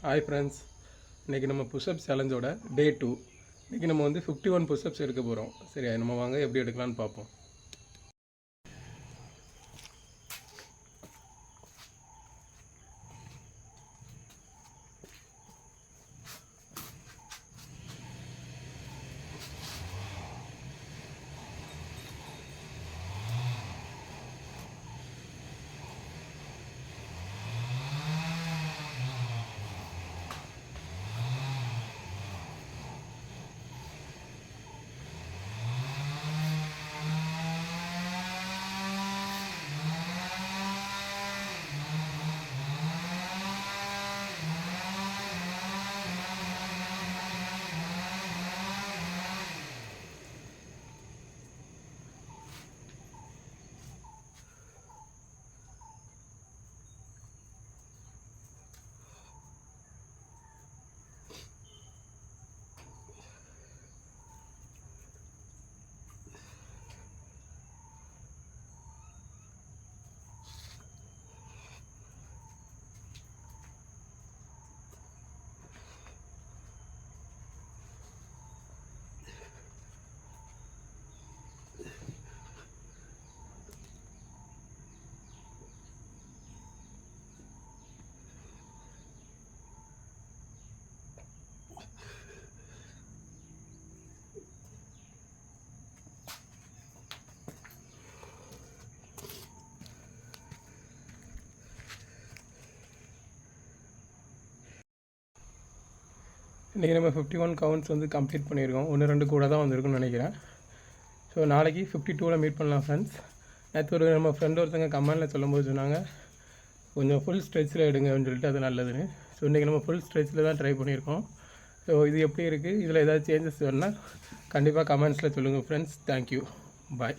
Hi friends, இன்றைக்கி நம்ம push-up சேலஞ்சோட டே 2. இன்றைக்கி நம்ம 51 புஷ்அப்ஸ் எடுக்க போகிறோம். சரியா, நம்ம வாங்க எப்படி எடுக்கலான்னு பார்ப்போம். இன்றைக்கி நம்ம 51 கவுண்ட்ஸ் கம்ப்ளீட் பண்ணியிருக்கோம். 1-2 கூட தான் வந்திருக்குன்னு நினைக்கிறேன். ஸோ நாளைக்கு 52ல் மீட் பண்ணலாம் ஃப்ரெண்ட்ஸ். நேற்று நம்ம ஃப்ரெண்ட் ஒருத்தங்க கமெண்டில் சொல்லும்போது சொன்னாங்க, கொஞ்சம் ஃபுல் ஸ்ட்ரெச்சில் எடுங்க அப்படின்னு சொல்லிட்டு, அது நல்லதுன்னு. ஸோ இன்றைக்கி நம்ம ஃபுல் ஸ்ட்ரெச்சில் தான் ட்ரை பண்ணியிருக்கோம். ஸோ இது எப்படி இருக்குது, இதில் ஏதாவது சேஞ்சஸ் வேணுன்னா கண்டிப்பாக கமெண்ட்ஸில் சொல்லுங்கள் ஃப்ரெண்ட்ஸ். தேங்க்யூ, பாய்.